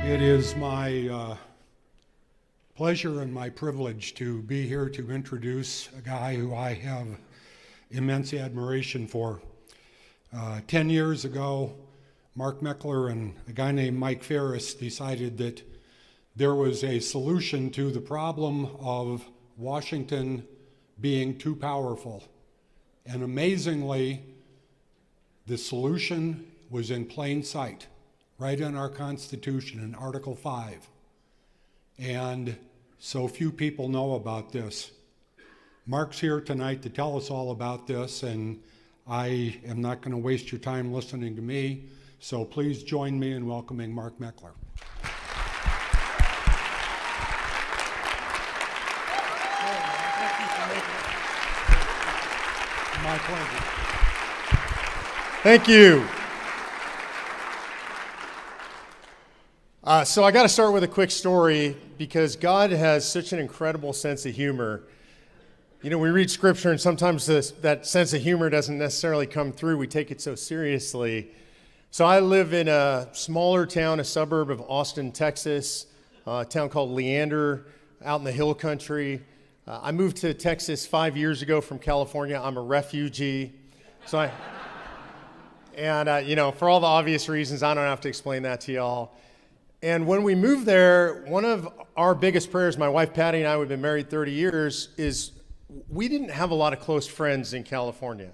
It is my pleasure and my privilege to be here to introduce a guy who I have immense admiration for. 10 years ago, Mark Meckler and a guy named Mike Ferris decided that there was a solution to the problem of Washington being too powerful. And amazingly, the solution was in plain sight, right in our Constitution in Article 5. And so few people know about this. Mark's here tonight to tell us all about this, and I am not going to waste your time listening to me, so please join me in welcoming Mark Meckler. My pleasure. Thank you. So I got to start with a quick story because God has such an incredible sense of humor. You know, we read scripture and sometimes that sense of humor doesn't necessarily come through. We take it so seriously. So I live in a smaller town, a suburb of Austin, Texas, a town called Leander, out in the hill country. I moved to Texas 5 years ago from California. I'm a refugee. So for all the obvious reasons, I don't have to explain that to y'all. And when we moved there, one of our biggest prayers, my wife Patty and I, we've been married 30 years, is we didn't have a lot of close friends in California.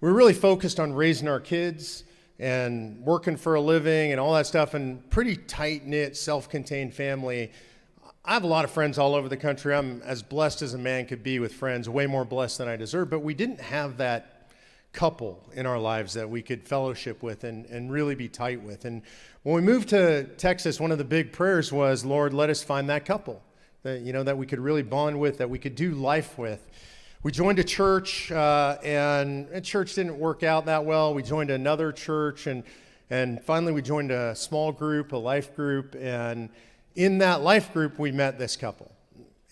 We were really focused on raising our kids and working for a living and all that stuff, and pretty tight-knit, self-contained family. I have a lot of friends all over the country. I'm as blessed as a man could be with friends, way more blessed than I deserve, but we didn't have that couple in our lives that we could fellowship with and really be tight with. And when we moved to Texas, one of the big prayers was, Lord, let us find that couple that we could really bond with, that we could do life with. We joined a church, and a church didn't work out that well. We joined another church, and finally we joined a small group, a life group, and in that life group we met this couple.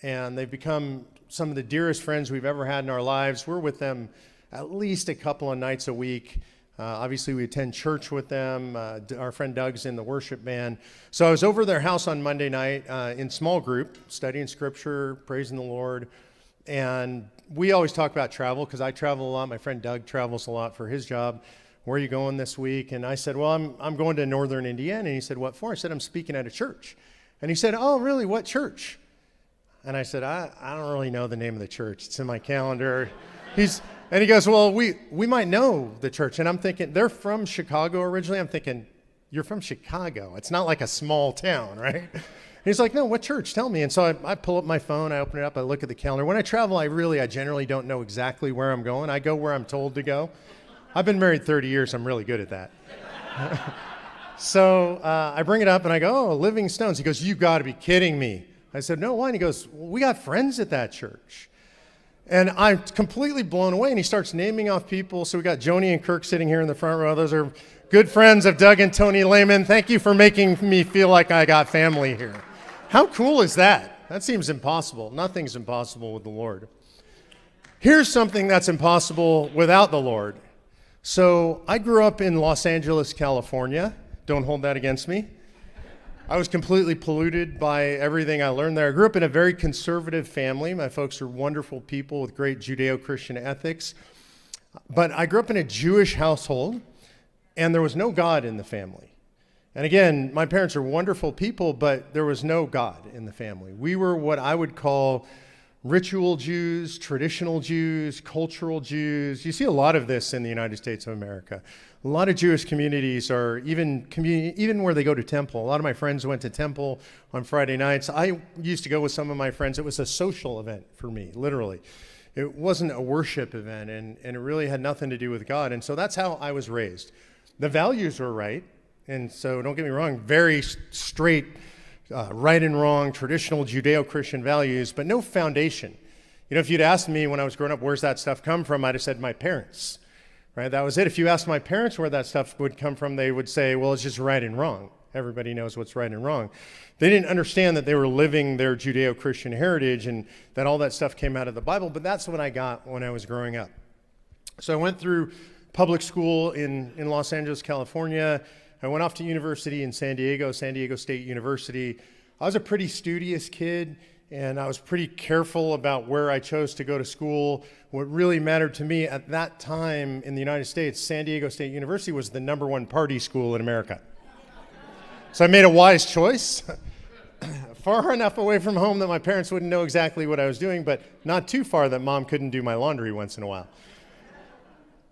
And they've become some of the dearest friends we've ever had in our lives. We're with them at least a couple of nights a week. Obviously, we attend church with them. Our friend Doug's in the worship band. So I was over their house on Monday night in small group, studying scripture, praising the Lord. And we always talk about travel because I travel a lot. My friend Doug travels a lot for his job. Where are you going this week? And I said, well, I'm going to northern Indiana. And he said, what for? I said, I'm speaking at a church. And he said, oh, really? What church? And I said, I don't really know the name of the church. It's in my calendar. And he goes, well, we might know the church. And I'm thinking, they're from Chicago originally. I'm thinking, you're from Chicago. It's not like a small town, right? And he's like, no, what church? Tell me. And so I pull up my phone, I open it up, I look at the calendar. When I travel, I generally don't know exactly where I'm going. I go where I'm told to go. I've been married 30 years. I'm really good at that. So I bring it up and I go, oh, Living Stones. He goes, you got to be kidding me. I said, no, why? And he goes, well, we got friends at that church. And I'm completely blown away, and he starts naming off people. So we got Joni and Kirk sitting here in the front row. Those are good friends of Doug and Tony Lehman. Thank you for making me feel like I got family here. How cool is that? That seems impossible. Nothing's impossible with the Lord. Here's something that's impossible without the Lord. So I grew up in Los Angeles, California. Don't hold that against me. I was completely polluted by everything I learned there. I grew up in a very conservative family. My folks are wonderful people with great Judeo-Christian ethics. But I grew up in a Jewish household, and there was no God in the family. And again, my parents are wonderful people, but there was no God in the family. We were what I would call ritual Jews, traditional Jews, cultural Jews. You see a lot of this in the United States of America. A lot of Jewish communities are even where they go to temple. A lot of my friends went to temple on Friday nights. I used to go with some of my friends. It was a social event for me, literally. It wasn't a worship event, and it really had nothing to do with God. And so that's how I was raised. The values were right, and so don't get me wrong, very straight, right and wrong, traditional Judeo-Christian values, but no foundation. You know, if you'd asked me when I was growing up, where's that stuff come from, I'd have said my parents. Right, that was it. If you asked my parents where that stuff would come from, they would say, well, it's just right and wrong. Everybody knows what's right and wrong. They didn't understand that they were living their Judeo-Christian heritage and that all that stuff came out of the Bible, but that's what I got when I was growing up. So I went through public school in Los Angeles, California. I went off to university in San Diego State University. I was a pretty studious kid, and I was pretty careful about where I chose to go to school. What really mattered to me at that time in the United States, San Diego State University was the #1 party school in America. So I made a wise choice, far enough away from home that my parents wouldn't know exactly what I was doing, but not too far that mom couldn't do my laundry once in a while.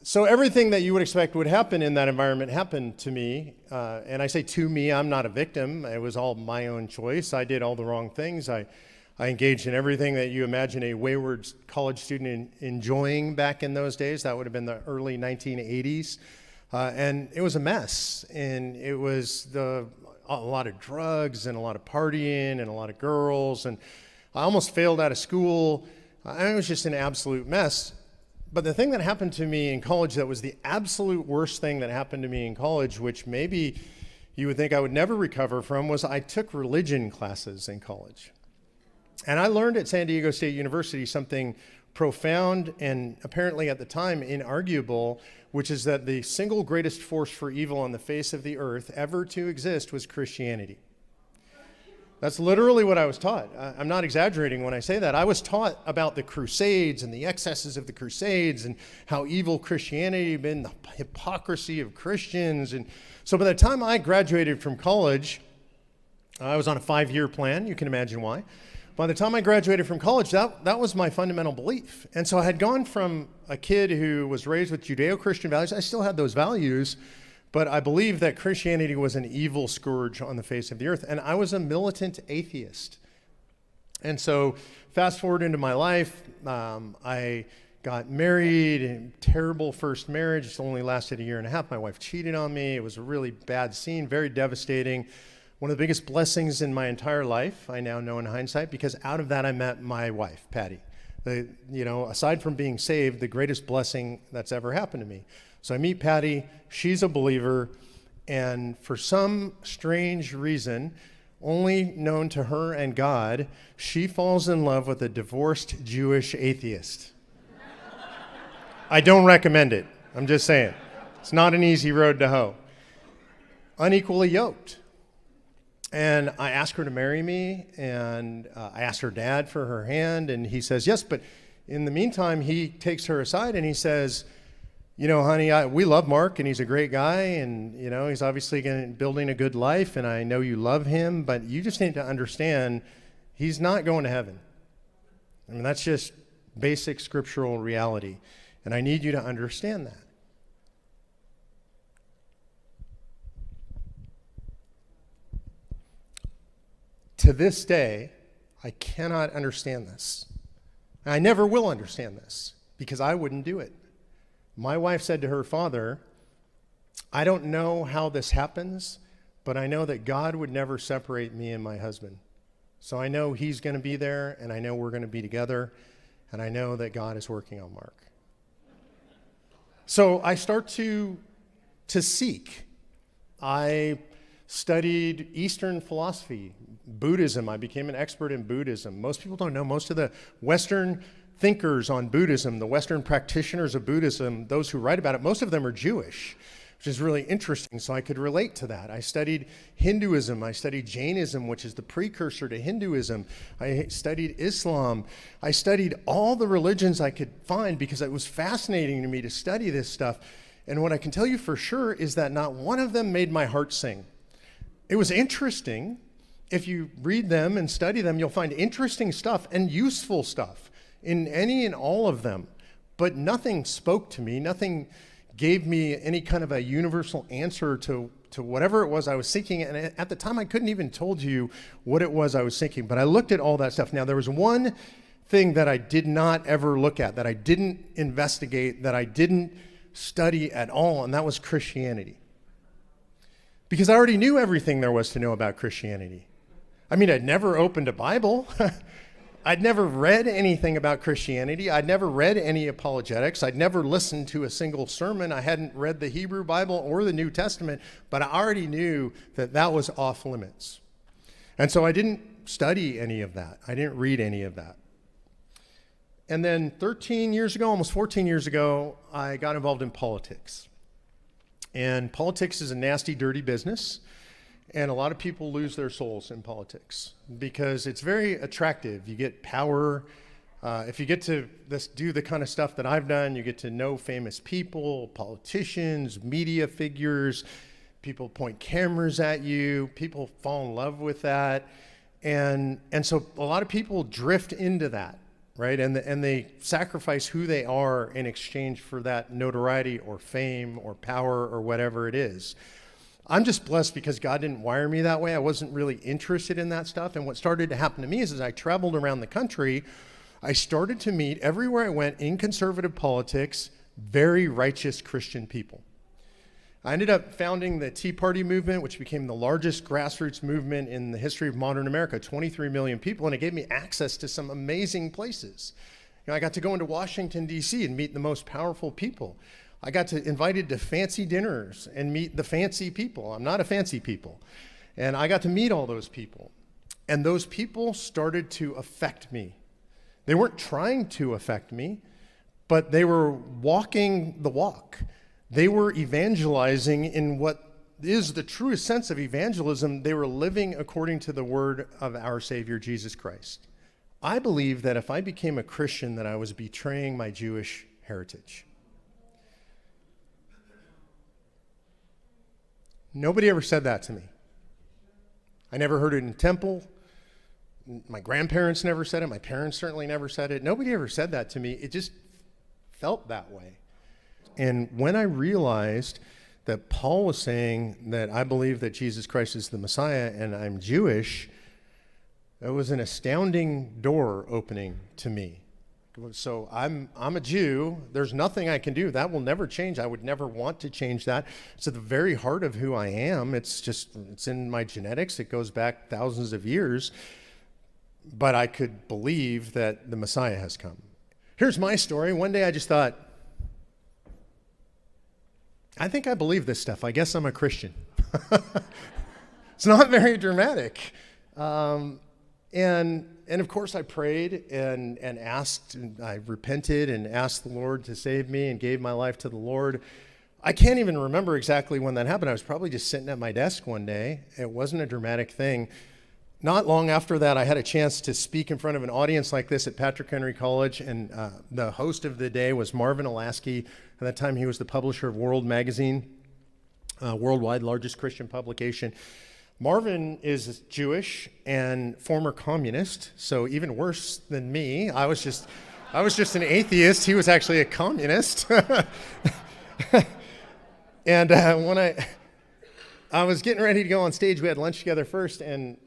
So everything that you would expect would happen in that environment happened to me. And I say to me, I'm not a victim. It was all my own choice. I did all the wrong things. I engaged in everything that you imagine a wayward college student enjoying back in those days. That would have been the early 1980s. And it was a mess. And it was a lot of drugs and a lot of partying and a lot of girls. And I almost failed out of school. It was just an absolute mess. But the thing that happened to me in college that was the absolute worst thing that happened to me in college, which maybe you would think I would never recover from, was I took religion classes in college. And I learned at San Diego State University something profound and apparently at the time inarguable, which is that the single greatest force for evil on the face of the earth ever to exist was Christianity. That's literally what I was taught. I'm not exaggerating when I say that. I was taught about the Crusades and the excesses of the Crusades and how evil Christianity had been, the hypocrisy of Christians. And so by the time I graduated from college, I was on a 5-year plan. You can imagine why. By the time I graduated from college, that was my fundamental belief. And so I had gone from a kid who was raised with Judeo-Christian values. I still had those values, but I believed that Christianity was an evil scourge on the face of the earth. And I was a militant atheist. And so fast forward into my life, I got married, in terrible first marriage. It only lasted a year and a half. My wife cheated on me. It was a really bad scene, very devastating. One of the biggest blessings in my entire life, I now know in hindsight, because out of that I met my wife, Patty. Aside from being saved, the greatest blessing that's ever happened to me. So I meet Patty, she's a believer, and for some strange reason, only known to her and God, she falls in love with a divorced Jewish atheist. I don't recommend it. I'm just saying. It's not an easy road to hoe. Unequally yoked. And I asked her to marry me, and I asked her dad for her hand, and he says yes, but in the meantime, he takes her aside and he says, honey, we love Mark, and he's a great guy, and, he's obviously building a good life, and I know you love him, but you just need to understand he's not going to heaven. I mean, that's just basic scriptural reality, and I need you to understand that. To this day, I cannot understand this. I never will understand this because I wouldn't do it. My wife said to her father, I don't know how this happens, but I know that God would never separate me and my husband. So I know he's going to be there, and I know we're going to be together, and I know that God is working on Mark. So I start to seek. I studied Eastern philosophy, Buddhism. I became an expert in Buddhism. Most people don't know most of the Western thinkers on Buddhism, the Western practitioners of Buddhism, those who write about it, most of them are Jewish, which is really interesting, so I could relate to that. I studied Hinduism. I studied Jainism, which is the precursor to Hinduism. I studied Islam. I studied all the religions I could find because it was fascinating to me to study this stuff. And what I can tell you for sure is that not one of them made my heart sing. It was interesting. If you read them and study them, you'll find interesting stuff and useful stuff in any and all of them. But nothing spoke to me. Nothing gave me any kind of a universal answer to whatever it was I was seeking. And at the time, I couldn't even told you what it was I was seeking. But I looked at all that stuff. Now, there was one thing that I did not ever look at, that I didn't investigate, that I didn't study at all, and that was Christianity. Because I already knew everything there was to know about Christianity. I mean, I'd never opened a Bible. I'd never read anything about Christianity. I'd never read any apologetics. I'd never listened to a single sermon. I hadn't read the Hebrew Bible or the New Testament, but I already knew that that was off limits. And so I didn't study any of that. I didn't read any of that. And then 13 years ago, almost 14 years ago, I got involved in politics. And politics is a nasty, dirty business. And a lot of people lose their souls in politics because it's very attractive. You get power. If you get to do the kind of stuff that I've done, you get to know famous people, politicians, media figures. People point cameras at you. People fall in love with that. And so a lot of people drift into that, right? And they sacrifice who they are in exchange for that notoriety or fame or power or whatever it is. I'm just blessed because God didn't wire me that way. I wasn't really interested in that stuff. And what started to happen to me is as I traveled around the country, I started to meet everywhere I went in conservative politics, very righteous Christian people. I ended up founding the Tea Party movement, which became the largest grassroots movement in the history of modern America, 23 million people, and it gave me access to some amazing places. I got to go into Washington, D.C. and meet the most powerful people. I got invited to fancy dinners and meet the fancy people. I'm not a fancy people. And I got to meet all those people. And those people started to affect me. They weren't trying to affect me, but they were walking the walk. They were evangelizing in what is the truest sense of evangelism. They were living according to the word of our Savior, Jesus Christ. I believe that if I became a Christian, that I was betraying my Jewish heritage. Nobody ever said that to me. I never heard it in temple. My grandparents never said it. My parents certainly never said it. Nobody ever said that to me. It just felt that way. And when I realized that Paul was saying that I believe that Jesus Christ is the Messiah and I'm Jewish, it was an astounding door opening to me. So I'm a Jew. There's nothing I can do. That will never change. I would never want to change that. It's at the very heart of who I am. It's in my genetics. It goes back thousands of years. But I could believe that the Messiah has come. Here's my story. One day I just thought, I think I believe this stuff. I guess I'm a Christian. It's not very dramatic. And of course I prayed and asked, and I repented and asked the Lord to save me and gave my life to the Lord. I can't even remember exactly when that happened. I was probably just sitting at my desk one day. It wasn't a dramatic thing. Not long after that, I had a chance to speak in front of an audience like this at Patrick Henry College, and the host of the day was Marvin Olasky. At that time, he was the publisher of World Magazine, worldwide largest Christian publication. Marvin is Jewish and former communist, so even worse than me. I was just an atheist. He was actually a communist. And when I was getting ready to go on stage, we had lunch together first, and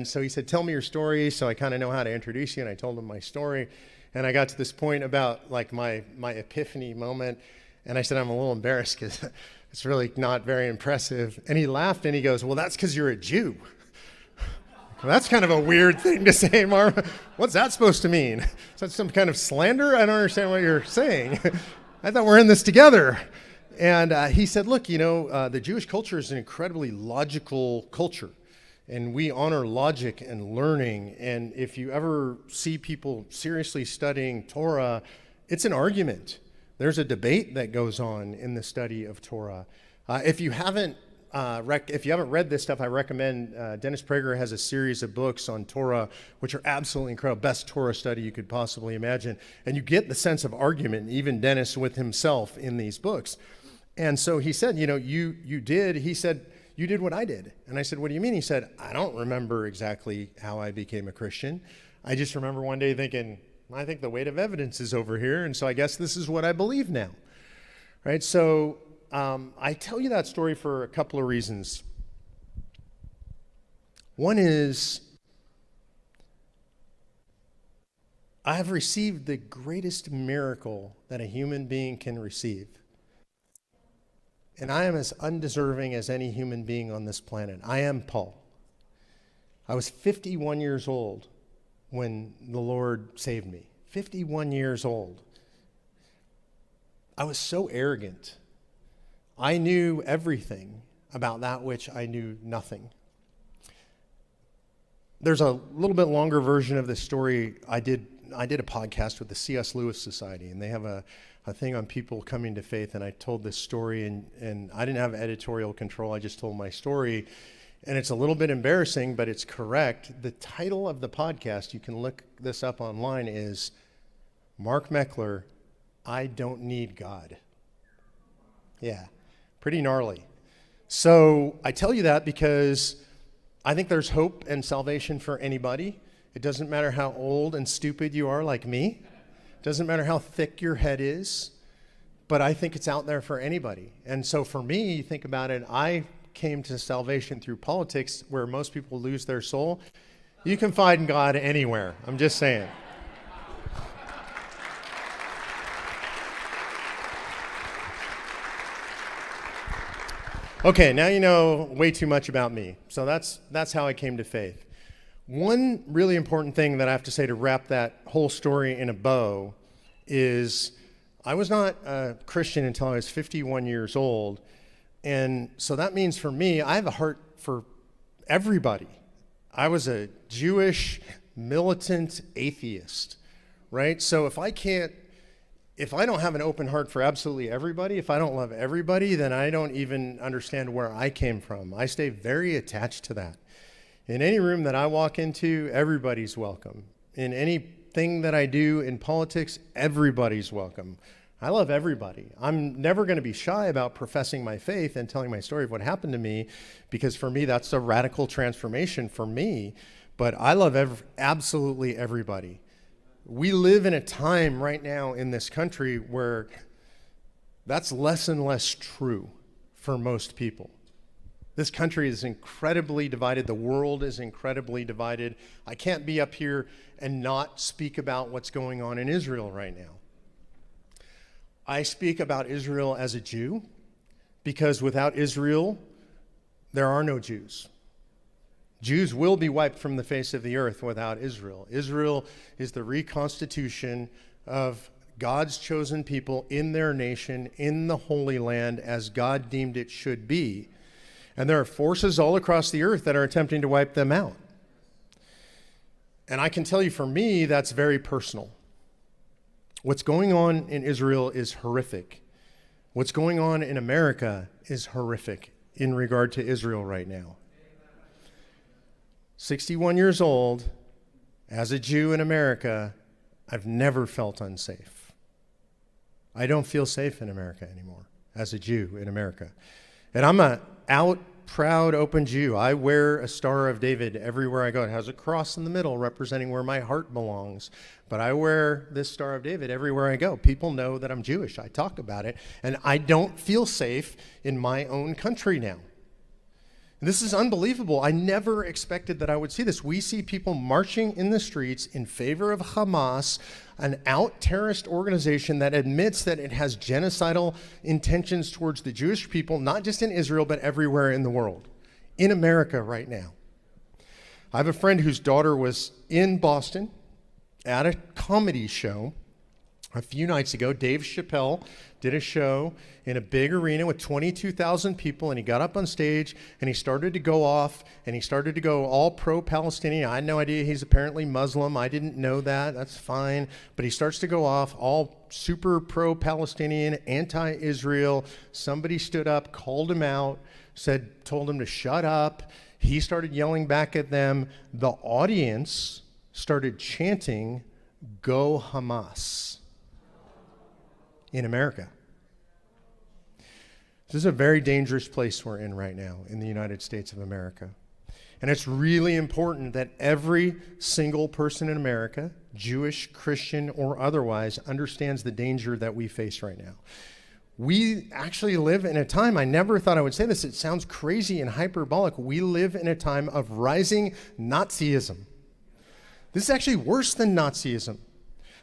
so he said, "Tell me your story," so I kind of know how to introduce you, and I told him my story, and I got to this point about like my epiphany moment, and I said, "I'm a little embarrassed because it's really not very impressive," and he laughed, and he goes, "Well, that's because you're a Jew." Well, that's kind of a weird thing to say, Marv. What's that supposed to mean? Is that some kind of slander? I don't understand what you're saying. I thought we're in this together. And he said, look, the Jewish culture is an incredibly logical culture, and we honor logic and learning. And if you ever see people seriously studying Torah, it's an argument. There's a debate that goes on in the study of Torah. If you haven't read this stuff, I recommend Dennis Prager has a series of books on Torah, which are absolutely incredible, best Torah study you could possibly imagine. And you get the sense of argument, even Dennis with himself in these books. And so he said, he said, you did what I did. And I said, what do you mean? He said, I don't remember exactly how I became a Christian. I just remember one day thinking, I think the weight of evidence is over here, and so I guess this is what I believe now. Right? So I tell you that story for a couple of reasons. One is, I have received the greatest miracle that a human being can receive. And I am as undeserving as any human being on this planet. I am Paul. I was 51 years old when the Lord saved me. 51 years old. I was so arrogant. I knew everything about that which I knew nothing. There's a little bit longer version of this story I did I did a podcast with the C.S. Lewis Society, and they have a thing on people coming to faith, and I told this story, and I didn't have editorial control. I just told my story, and it's a little bit embarrassing, but it's correct. The title of the podcast, you can look this up online, is Mark Meckler, I Don't Need God. Yeah, pretty gnarly. So I tell you that because I think there's hope and salvation for anybody. It doesn't matter how old and stupid you are like me. It doesn't matter how thick your head is. But I think it's out there for anybody. And so for me, you think about it, I came to salvation through politics where most people lose their soul. You can find God anywhere. I'm just saying. Okay, now you know way too much about me. So that's how I came to faith. One really important thing that I have to say to wrap that whole story in a bow is I was not a Christian until I was 51 years old. And so that means for me, I have a heart for everybody. I was a Jewish militant atheist, right? So if I don't have an open heart for absolutely everybody, if I don't love everybody, then I don't even understand where I came from. I stay very attached to that. In any room that I walk into, everybody's welcome. In anything that I do in politics, everybody's welcome. I love everybody. I'm never going to be shy about professing my faith and telling my story of what happened to me, because for me, that's a radical transformation for me. But I love absolutely everybody. We live in a time right now in this country where that's less and less true for most people. This country is incredibly divided. The world is incredibly divided. I can't be up here and not speak about what's going on in Israel right now. I speak about Israel as a Jew because without Israel, there are no Jews. Jews will be wiped from the face of the earth without Israel. Israel is the reconstitution of God's chosen people in their nation, in the Holy Land, as God deemed it should be. And there are forces all across the earth that are attempting to wipe them out. And I can tell you, for me, that's very personal. What's going on in Israel is horrific. What's going on in America is horrific in regard to Israel right now. 61 years old, as a Jew in America, I've never felt unsafe. I don't feel safe in America anymore, as a Jew in America. And I'm a out, proud, open Jew. I wear a Star of David everywhere I go. It has a cross in the middle representing where my heart belongs. But I wear this Star of David everywhere I go. People know that I'm Jewish. I talk about it. And I don't feel safe in my own country now. This is unbelievable. I never expected that I would see this. We see people marching in the streets in favor of Hamas, an out terrorist organization that admits that it has genocidal intentions towards the Jewish people, not just in Israel, but everywhere in the world, in America right now. I have a friend whose daughter was in Boston at a comedy show a few nights ago. Dave Chappelle did a show in a big arena with 22,000 people, and he got up on stage and he started to go off and he started to go all pro-Palestinian. I had no idea he's apparently Muslim. I didn't know that. That's fine. But he starts to go off all super pro-Palestinian, anti-Israel. Somebody stood up, called him out, told him to shut up. He started yelling back at them. The audience started chanting, "Go Hamas," in America. This is a very dangerous place we're in right now in the United States of America. And it's really important that every single person in America, Jewish, Christian, or otherwise, understands the danger that we face right now. We actually live in a time, I never thought I would say this, it sounds crazy and hyperbolic. We live in a time of rising Nazism. This is actually worse than Nazism.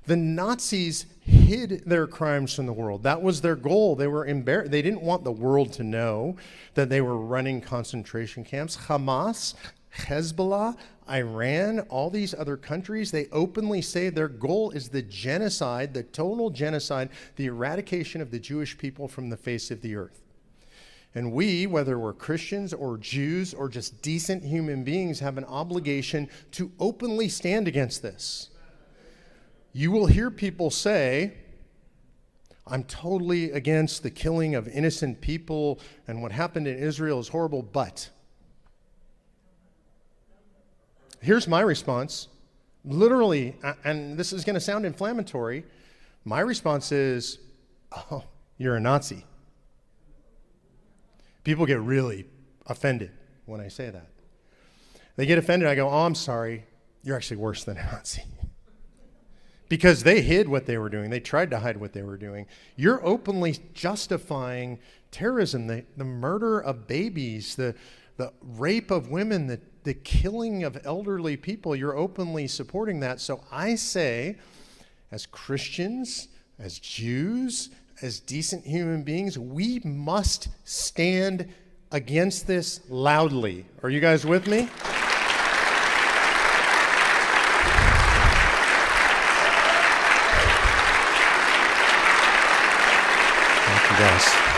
The Nazis hid their crimes from the world. That was their goal. They were embarrassed. They didn't want the world to know that they were running concentration camps. Hamas, Hezbollah, Iran, all these other countries, they openly say their goal is the genocide, the total genocide, the eradication of the Jewish people from the face of the earth. And we, whether we're Christians or Jews or just decent human beings, have an obligation to openly stand against this. you will hear people say, I'm totally against the killing of innocent people, and what happened in Israel is horrible, but here's my response. Literally, and this is going to sound inflammatory, my response is, oh, you're a Nazi. People get really offended when I say that. They get offended. I go, oh, I'm sorry. You're actually worse than a Nazi. Because they hid what they were doing. They tried to hide what they were doing. You're openly justifying terrorism, the murder of babies, the rape of women, the killing of elderly people. You're openly supporting that. So I say, as Christians, as Jews, as decent human beings, we must stand against this loudly. Are you guys with me? Thank you, guys.